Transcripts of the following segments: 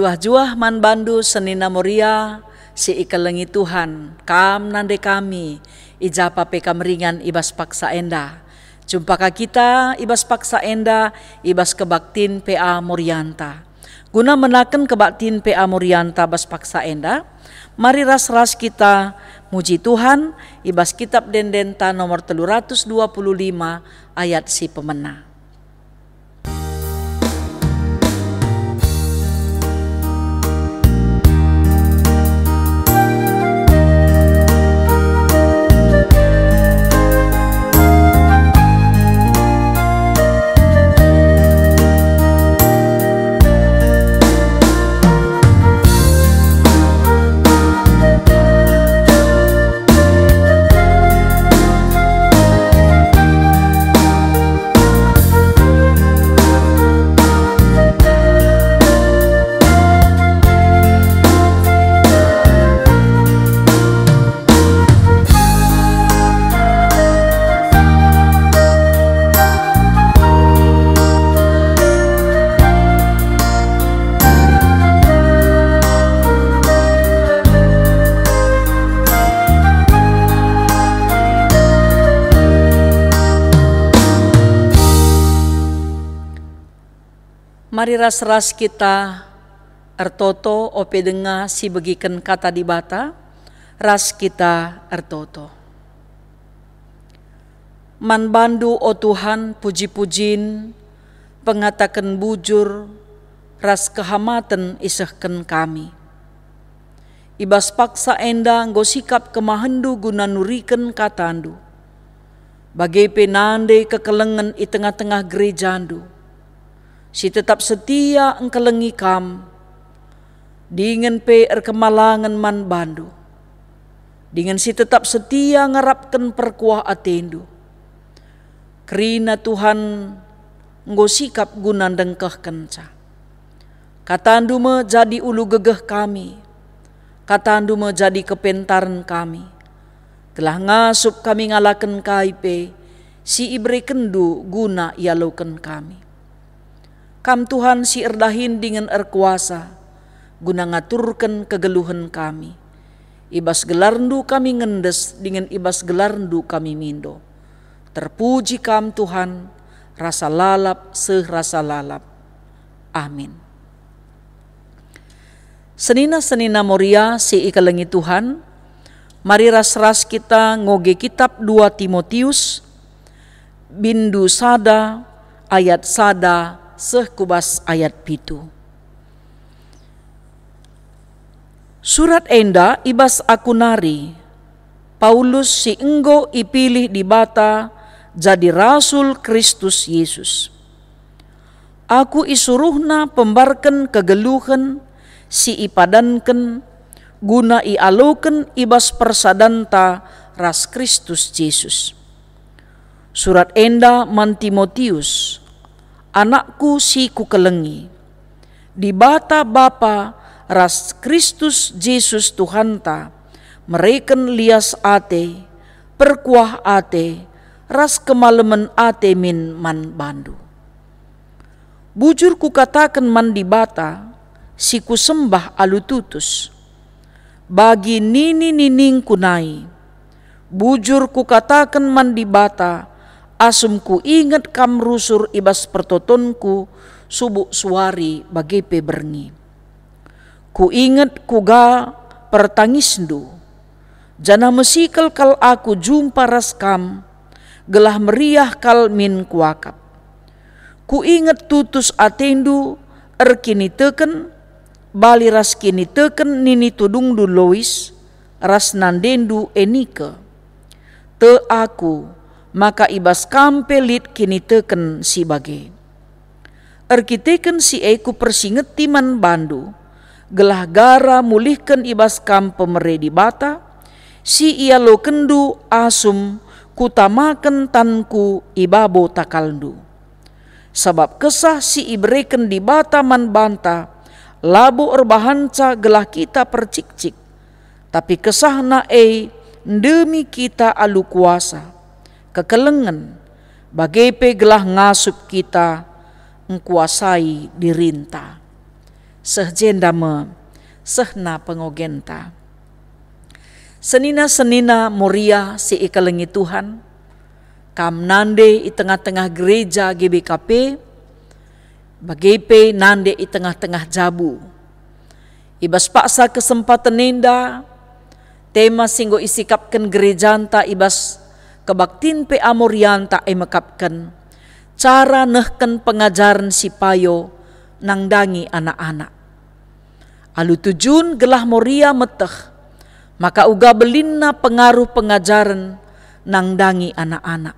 Juah-juah man bandu senina moria si ikalengi Tuhan kam nande kami ijapa pe kamringan ibas paksa enda. Jumpaka kita ibas paksa enda ibas kebaktin PA Morianta. Guna menaken kebaktin PA Morianta bas paksa enda, mari ras-ras kita muji Tuhan ibas kitab Dendenta nomor 325 ayat si pemena. Mari ras-ras kita ertoto ope denga si begiken kata di bata, ras kita ertoto. Man bandu o Tuhan puji-pujin, pengatakan bujur, ras kehamatan isahkan kami. Ibas paksa enda nggo sikap kemahendu guna nuriken katandu. Bagai penande kekelengan i tengah-tengah gerejandu. Si tetap setia engkelengi kam, dengan pe erkemalangan man bandu. Dengan si tetap setia ngarapkan perkuah atendu. Kerina Tuhan nggo sikap guna dengkeh kenca. Katandu me jadi ulu gegeh kami. Katandu me jadi kepentaran kami. Telah ngasup kami ngalaken kaipe, si ibre kendu guna ialoken kami. Kam Tuhan si erdahin dengan erkuasa, guna ngaturkan kegeluhan kami. Ibas gelarndu kami ngendes, dengan ibas gelarndu kami mindo. Terpuji kam Tuhan, rasa lalap serasa lalap. Amin. Senina-senina moria si ikalengi Tuhan, mari ras-ras kita ngoge kitab 2 Timotius, bindu sada, ayat sada, sekubas ayat pitu. Surat enda ibas akunari, Paulus si enggo ipilih di bata jadi rasul Kristus Yesus. Aku isuruhna pembarken kegeluhan si ipadanken guna ialoken ibas persadanta ras Kristus Yesus. Surat enda man Timotius, anakku si kukelengi, di bata Bapa ras Kristus Yesus Tuhanta, mereken lias ate, perkuah ate, ras kemalemen ate min man bandu. Bujur ku katakan man di bata, si ku sembah alututus, bagi nini-nining kunai. Bujur ku katakan man di bata, asum ku ingat kam rusur ibas pertotonku subuh suari bagai peberngi. Ku ingat kuga pertangisndu, jana mesikal kal aku jumpa ras kam, gelah meriah kal min kuakap. Ku ingat tutus atendu erkini teken, bali ras kini teken nini tudungdu Lois, ras nandendu Enike. Te aku, maka ibas kampelit kini teken si bage. Erkiteken si eku persingeti man bandu, gelah gara mulihkan ibas kam pemere di bata, si ia lo kendu asum kutamaken tanku ibabo takaldu. Sebab kesah si ibreken di bata man banta, labo erbahanca gelah kita percik-cik, tapi kesahna demi kita alu kuasa. Kekelengan bagai pegelah ngasup kita engkuasai dirinta. sehjenda me sehna pengogenta. Senina-senina Moria si ikalengi Tuhan, kam nande i tengah-tengah gereja GBKP, bagepe nande i tengah-tengah jabu. Ibas paksa kesempatan nenda, tema singgo isikapkan gerejanta ibas kebaktin pe amorianta mekapkan, cara nehken pengajaran si payo nangdangi anak-anak. Alu tujun gelah Moria meteh, maka uga belinna pengaruh pengajaran nangdangi anak-anak.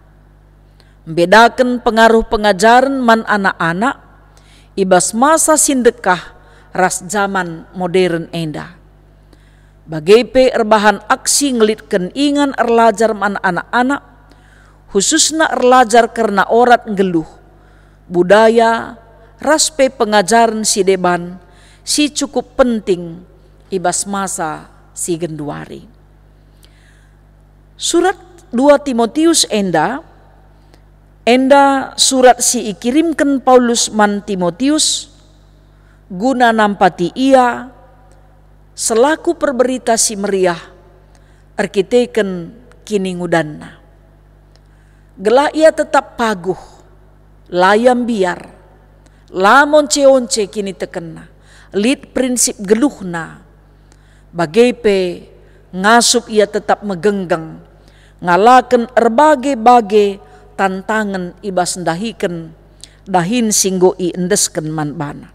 Membedakan pengaruh pengajaran man anak-anak, ibas masa sindekah ras zaman modern enda. Bagepe erbahan aksi ngelitkan ingan erlajar man anak-anak, khususna erlajar karena orat ngeluh, budaya, raspe pengajaran si deban, si cukup penting ibas masa si genduari. Surat 2 Timotius enda surat si ikirimkan Paulus man Timotius guna nampati ia selaku perberita si meriah arkiteken kini ngudanna. Gelah ia tetap paguh, layam biar, lamon once kini tekena, lid prinsip geluhna, bagepe ngasup ia tetap megenggang, ngalaken erbagai-bagai tantangan ibas ndahiken, dahin singgo i endesken manbana.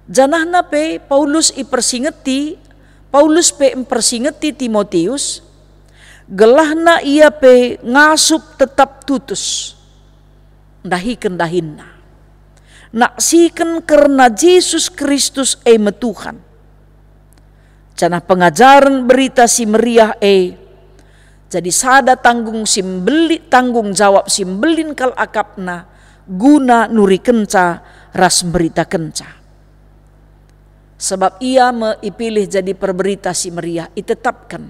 Janahna pe Paulus mempersingeti Timotius, gelahna ia pe ngasup tetap tutus, ndahiken dahinna. Naksiken karena Yesus Kristus metuhan. Janah pengajaran berita si meriah jadi sada tanggung jawab simbelin kal akapna guna nuri kenca ras berita kenca. Sebab ia meipilih jadi perberita si meriah itetapkan.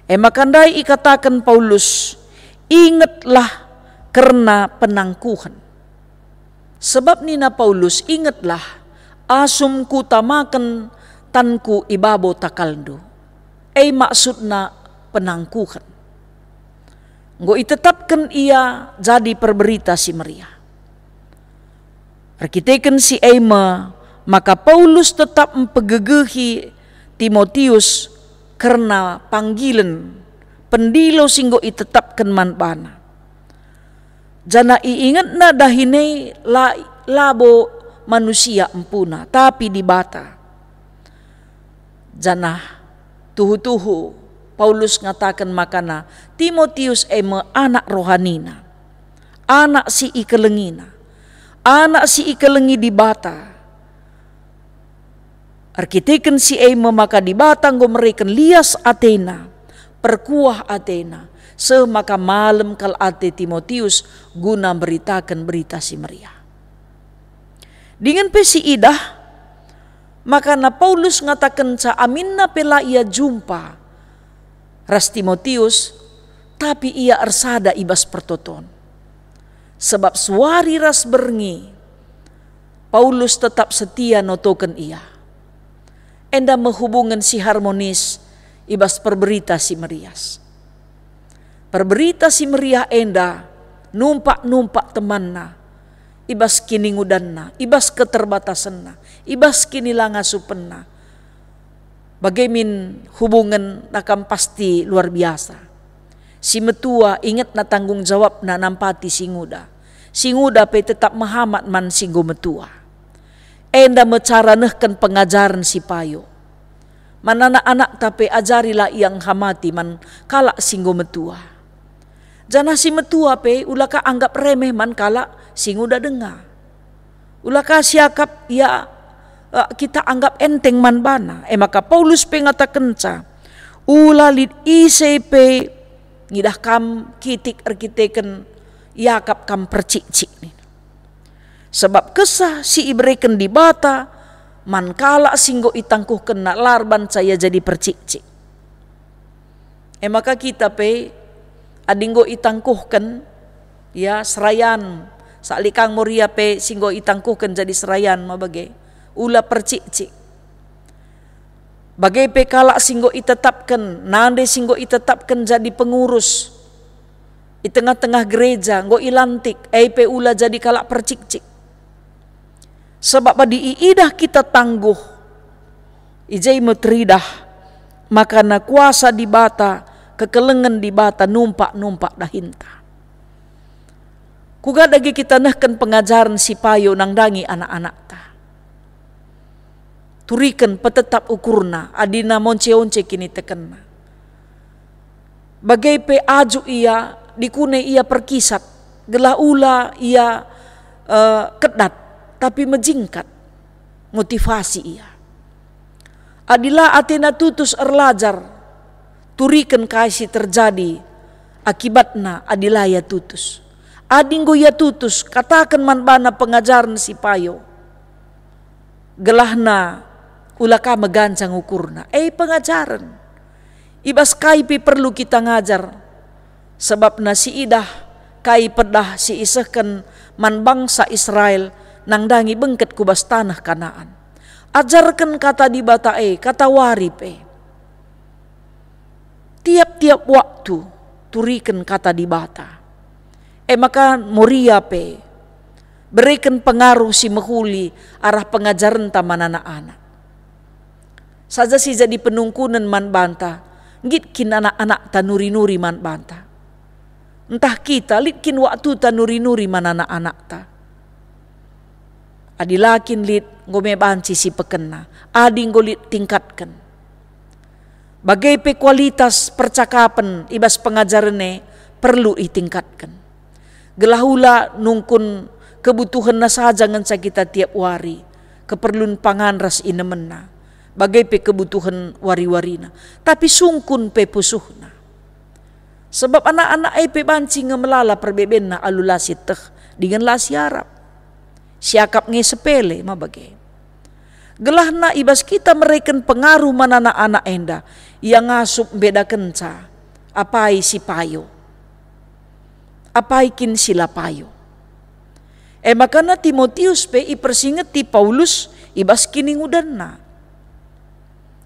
Makandai ikatakan Paulus, ingatlah karena penangkuhan. Sebab nina Paulus, ingatlah asumku tamakan tanku ibabo takaldo. Maksudna penangkuhan. Nggo itetapkan ia jadi perberita si meriah. Arkiteken si maka Paulus tetap mempegegehi Timotius karena panggilan pendilo singgo itetapkan manbana. Jana iingat na dahine labo manusia empuna, tapi dibata. Jana tuhu-tuhu Paulus ngatakan makana Timotius anak rohanina, anak si ikelengina, anak si ikelengi dibata. Arkiteken si maka dibatang gomerikan lias Athena, perkuah Athena, semaka malam kal ate Timotius guna beritakan berita si meriah. Dengan pesi idah, maka na Paulus ngatakan ca aminna pela ia jumpa ras Timotius, tapi ia ersada ibas pertoton. Sebab suari ras berngi, Paulus tetap setia notoken ia. Enda menghubungkan si harmonis ibas perberita si merias. Perberita si meriah enda numpak temanna, ibas kini ngudanna, ibas keterbatasanna, ibas kini langa supenna. Bagaimana hubungan nakam pasti luar biasa. Si metua ingat na tanggung jawab na nampati si nguda. Si nguda pe tetap mahamat man singgo metua. Enda mecaranehkan pengajaran si payo. Manana anak tapi ajarilah yang hamati man kala singgo metua. Jana si metua pe ulaka anggap remeh man kala singuda dengar. Ulaka siakap ya kita anggap enteng man bana. Maka Paulus pe ngatakan ca ulalid pe ngidah kam kitik arkiteken yakap kam percik-cik ni. Sebab kesah si ibreken di bata man kala singgo itangkuh kena larban saya jadi percik-cik. Maka kita pe adinggo itangkuhkan ya serayan salikang Moria pe singgo itangkuhkan jadi serayan mabagai ula percik-cik. Bagai pekala singgo itetapkan, nande singgo itetapkan jadi pengurus di tengah-tengah gereja, nggo ilantik, pe ula jadi kalak percik-cik. Sebab di iidah kita tangguh, ijai meteridah, makana kuasa di bata, kekelengan di bata, numpak-numpak dahinta. Kuga dagi kita nehken pengajaran si payo nang dangi anak-anak ta. Turikan petetap ukurna, adina monce-once kini tekenna. Bagai pe aju ia, dikune ia perkisat, gelah ula ia kedat, tapi menjingkat motivasi ia. Adila atena tutus erlajar, turikan kaisi terjadi, akibatna adila ya tutus. Adinggo ya tutus, katakan manbana pengajaran si payo. Gelahna ulaka megancang ukurna. Pengajaran. Ibas kaipi perlu kita ngajar. Sebab nasi idah kai pedah si isehken man bangsa Israel nang dangi bengket kubas tanah Kanaan. Ajarkan kata di bata kata warip tiap-tiap waktu turikan kata di bata. Maka moria berikan pengaruh si mehuli arah pengajaran taman anak-anak. Saja si jadi penungkunan man banta, ngitkin anak-anak tanuri-nuri man banta. Entah kita litkin waktu tanuri-nuri man anak-anak ta. Adilakin lit ngome banci si pekena, adi ngolit tingkatkan. Bagai pe kualitas percakapan ibas pengajarane perlu itingkatkan. Gelahula nungkun kebutuhan na saja nganca kita tiap wari, keperluan pangan ras inemena, bagai pe kebutuhan wari-warina, tapi sungkun pe pusuhna. Sebab anak-anak pe banci ngemelala perbebenna alulasi teh dengan lasi Arab. Siakap nge sepele mabagai. Gelahna ibas kita mereken pengaruh manana anak enda yang ngasup beda kenca, apai si payo. Apaikin sila payo. Makana Timotius pe ipersingeti Paulus ibas kini ngudanna.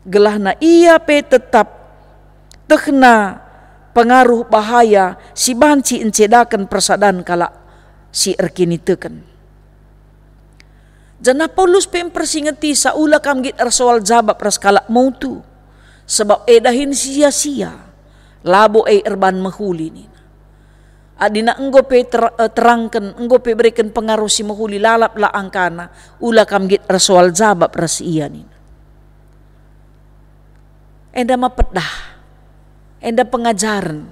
Gelahna ia pe tetap tekna pengaruh bahaya si banci encedakan persadan kala si erkini teken. Jana Paulus pe persingeti saula kamgit arsoal jabab ras kala mautu. Sebab dahin sia-sia labo erban mehuli ni. Adina enggo pe terangkan, enggo pe berikan pengaruh si mahuli lalap la angkana, ula kamgit rasoal jabab ras iya ni. Enda mapedah, enda pengajaran.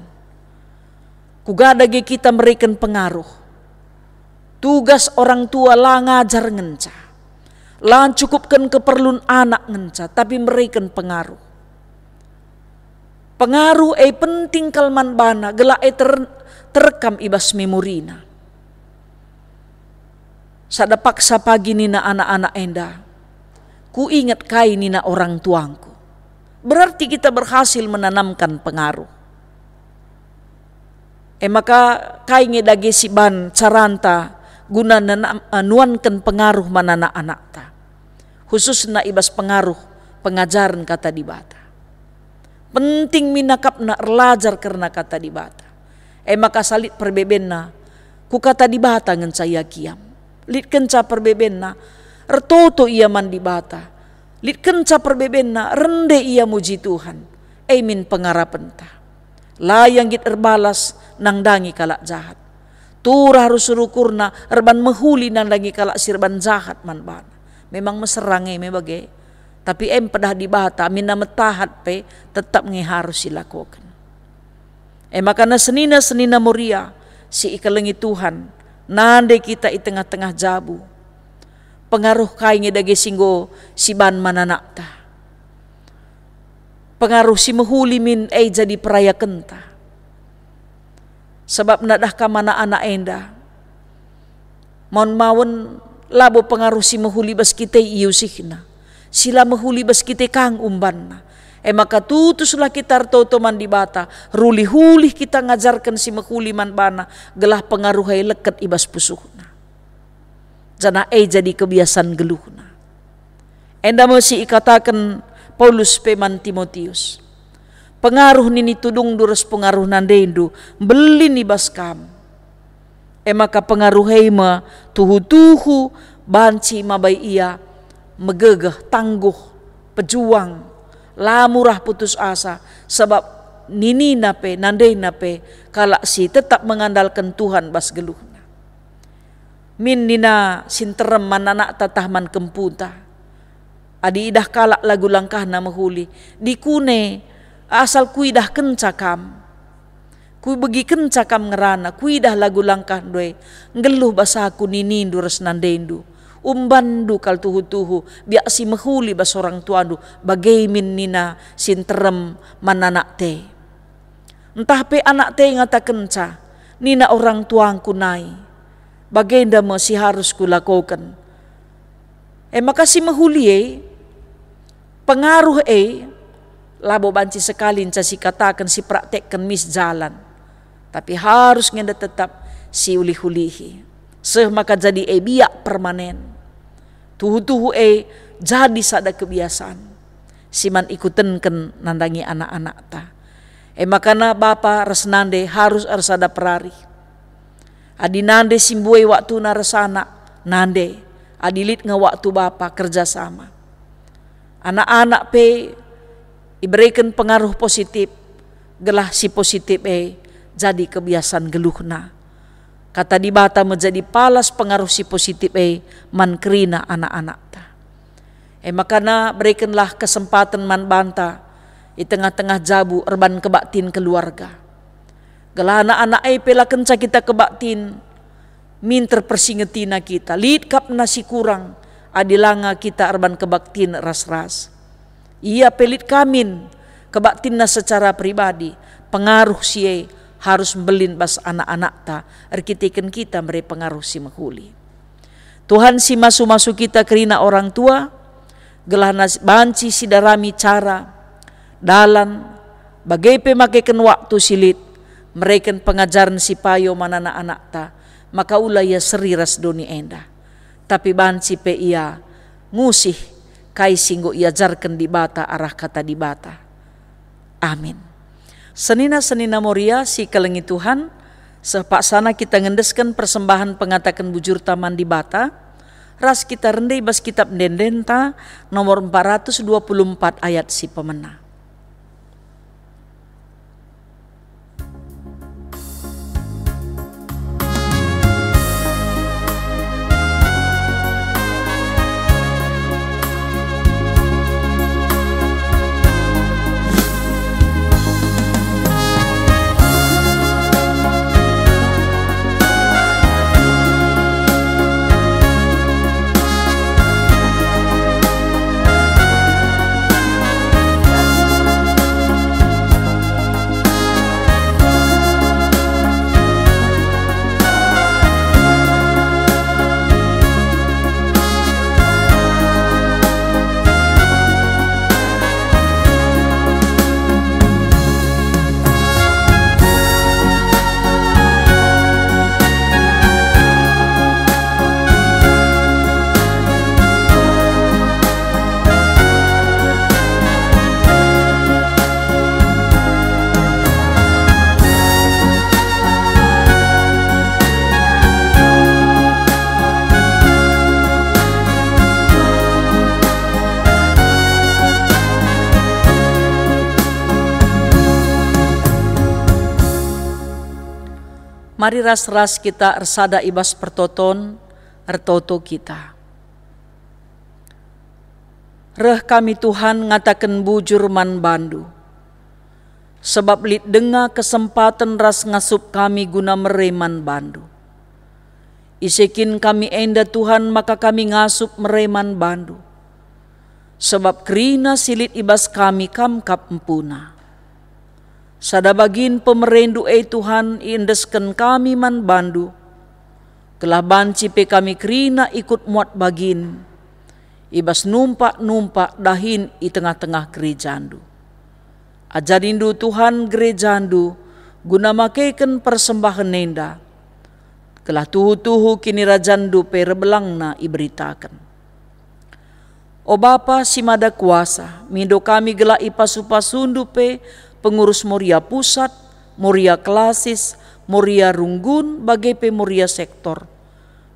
Kugadagi kita berikan pengaruh. Tugas orang tua lah ngajar ngenca. Lah cukupkan keperluan anak ngenca, tapi berikan pengaruh. Pengaruh penting kalman bana, gelak terekam ibas memorina. Sada paksa pagi nina anak-anak enda, ku ingat kai nina orang tuangku. Berarti kita berhasil menanamkan pengaruh. Maka kai ngedage si ban caranta guna nuankan pengaruh manana anak ta. Khususna ibas pengaruh pengajaran kata di bata. Penting minakap na erlajar karena kata di bata. Maka salit perbebenna ku kata di bata ngan saya kiam. Lit kenca perbebenna ertoto ia man di bata. Lit kenca perbebenna rende ia muji Tuhan. Min pengarapan ta. Layang git erbalas nang dangi kalak jahat. Turah harus surukurna erban mehuli nang dangi kalak sirban jahat man bana. Memang meserange mebagai. Tapi pedah di bata mina metahat pe tetap nge harus dilakukan. Makana senina muria si ikalengi Tuhan nande kita i tengah-tengah jabu. Pengaruh kainge dage singgo si ban mananakta. Pengaruh si mehuli min jadi peraya kenta. Sebab nadah ka mana anak enda. Mawon labo pengaruh si mehuli bas kita iusihna. Sila mehuli bas kita kang umbanna. Maka tutuslah kita artotoman di bata. Ruli-huli kita ngajarkan si mehuli man bana. Gelah pengaruhai leket ibas pusuhna. Jana jadi kebiasaan geluhna. Enda masih ikatakan Paulus peman Timotius. Pengaruh nini tudung durus pengaruh nandendu beli ni baskam. Maka pengaruh hema tuhu-tuhu banci mabai ia megegah tangguh pejuang lamurah putus asa sebab nini nape nandai nape kalak si tetap mengandalkan Tuhan bas geluhna. Min nina sinterem mananak tatahman kemputa. Adi idah kalak lagu langkah na mahuli dikune asal ku idah kencakam. Ku begi kencakam ngerana ku idah lagu langkah doe ngeluh basaku nini ndures nandendu. Umbandu kal tuhu-tuhu biak si mahuli bas orang tuandu bagai min nina sinterem mananak te. Entah pe anak te ngata kenca nina orang tuangku nai bagenda masih harus kulakukan. Maka si mahuli pengaruh labo banci sekali si katakan si praktekkan mis jalan. Tapi harus ngenda tetap si ulih-ulihi. Maka jadi biak permanen. Tuhu-tuhu jadi sada kebiasaan. Siman ikutenken nandangi anak-anak ta. Makana bapa resnande harus arsada perari. Adi nande simbuai waktu narasana nande. Adilit nga waktu bapa kerjasama. Anak-anak pe diberikan pengaruh positif. Gelah si positif jadi kebiasaan geluhna. Kata di bata menjadi palas pengaruh si positif man kerina anak-anak ta. Makana berikanlah kesempatan man banta di tengah-tengah jabu erban kebaktin keluarga. Gelah anak-anak pela kenca kita kebaktin min terpersingetina kita. Lid kap nasi kurang adilanga kita erban kebaktin ras-ras. Ia pelit kamin kebaktinna secara pribadi pengaruh si harus membelin bas anak-anak ta arkiteken kita beri pengaruh si mahuli. Tuhan si masu-masu kita kerina orang tua gelah banci si darami cara dalan bagai pemakekan waktu silit mereka pengajaran si payo manana anak ta maka ulah ia seriras doni enda tapi banci pe ia ngusih kai singgo iajarkan di bata arah kata di bata. Amin. Senina-senina moria si kelengi Tuhan, sepaksana kita ngendeskan persembahan pengatakan bujur taman di bata, ras kita rendai bas kitab Dendenta nomor 424 ayat si pemena. Mari ras-ras kita ersada ibas pertoton ertoto kita. Reh kami Tuhan ngatakan bujur man bandu. Sebab lit denga kesempatan ras ngasup kami guna mereman bandu. Isekin kami enda Tuhan maka kami ngasup mereman bandu. Sebab kerina silit ibas kami kamkap empuna. Sada bagin pemerendu Tuhan indesken kami man bandu. Kelah banci pe kami kerina ikut muat bagin. Ibas numpak-numpak dahin i tengah-tengah gerejandu. Ajarindu Tuhan gerejandu guna makeiken persembahan nenda. Kelah tuhu-tuhu kini rajandu pe rebelangna iberitakan. O Bapa si Mada Kuasa, mindo kami gelai pasu-pasundu pe pengurus Moria Pusat, Moria Klasis, Moria Runggun, bagai pe Moria Sektor.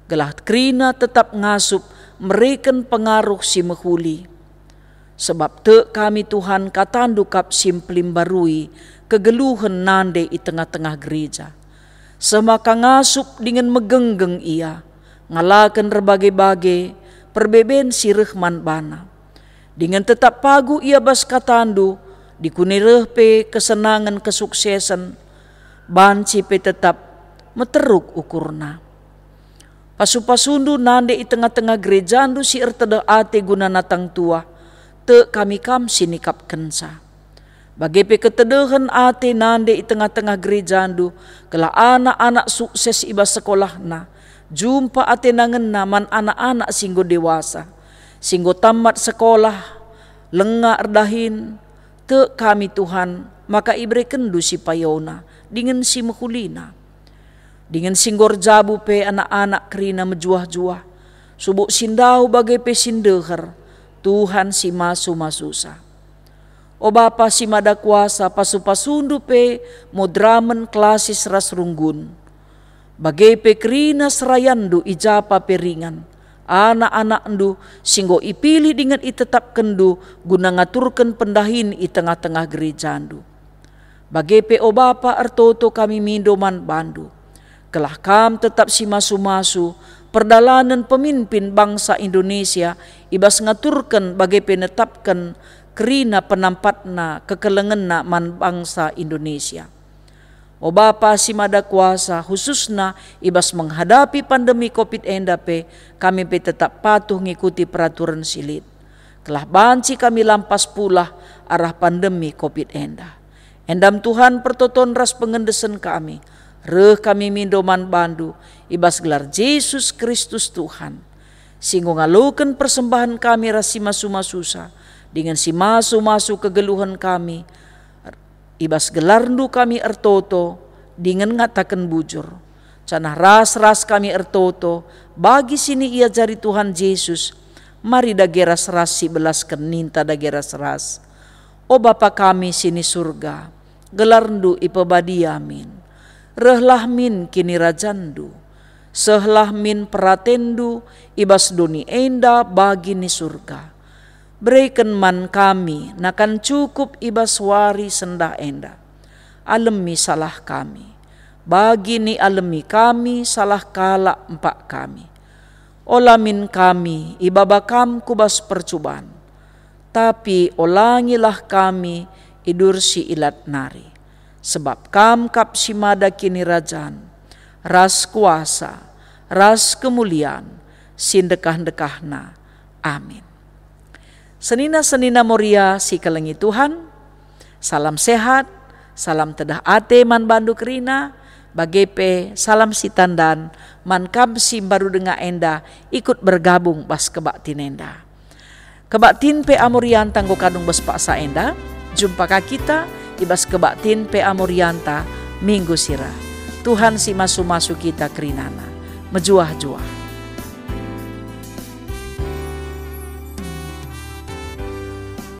Gelah kerina tetap ngasup mereken pengaruh si mehuli. Sebab te kami Tuhan katandu kap simplim barui kegeluhan nande i tengah-tengah gereja. Semaka ngasup dengan megenggeng ia, ngalakan berbagai-bagai perbeben si Rehman bana. Dengan tetap pagu ia bas katandu, dikunireh pe kesenangan kesuksesan, banci pe tetap meteruk ukurna. Pasu-pasundu nande i tengah-tengah gerejandu si erteda ate guna natang tua, te kami kam sinikap kensa. Bagai pe ketedehan ate nande i tengah-tengah gerejandu, kala anak-anak sukses iba sekolah na, jumpa ate nangen naman anak-anak singgo dewasa, singgo tamat sekolah, lengah erdahin, te kami Tuhan, maka ibre kendu si payona, dengan si mehulina. Dengan singgor jabu pe anak-anak kerina mejuah-juah, subuk sindau bagai pe sindeher, Tuhan si masu-masusa. O Bapa si Mada Kuasa, pasu-pasundu pe modramen klasis ras runggun. Bagai pe kerina serayandu ijapa peringan, anak-anak ndu singgo ipilih dengan itetap kendu guna ngaturkan pendahin i tengah-tengah gerejandu. Bagai pe o Bapa ertoto kami mindoman bandu, kelah kam tetap si masu-masu perdalanan pemimpin bangsa Indonesia ibas ngaturkan bagai penetapkan kerina penampatna kekelengenna man bangsa Indonesia. O Bapa si Mada Kuasa, khususna ibas menghadapi pandemi COVID-19 kami pe tetap patuh ngikuti peraturan silit. Kelah banci kami lampas pula arah pandemi COVID-19. Endam Tuhan pertoton ras pengendesen kami, reh kami mindoman bandu ibas gelar Yesus Kristus Tuhan. Singgo ngalukan persembahan kami ras si masu-masusa, dengan si masu-masu kegeluhan kami, ibas gelarndu kami ertoto, dengan ngatakan bujur. Canah ras-ras kami ertoto, bagi sini ia jari Tuhan Yesus, mari dageras ras si belaskan ninta dageras ras. O Bapa kami sini surga, gelarndu ipebadi amin. Rehlah min kini rajandu, sehlah min peratendu, ibas doni enda bagi ni surga. Berikan man kami, nakan cukup ibas wari sendah enda. Alemi salah kami, bagi ni alemi kami salah kala empak kami. Olamin kami, ibabakam kubas percubaan. Tapi olangilah kami, idur si ilat nari. Sebab kam kap si Mada kini rajan, ras kuasa, ras kemuliaan, sindekah-dekahna. Amin. Senina-senina Moria si kelengi Tuhan, salam sehat, salam tedah ate man bandu kerina, bagepe salam si tandan, man kam si baru denga enda, ikut bergabung bas kebak tinenda. Kebak tin pe amorian tanggo kadung bas paksa enda, jumpa kita ibas kebak tin pe amorianta minggu sira. Tuhan si masu-masu kita kerinana, mejuah-juah.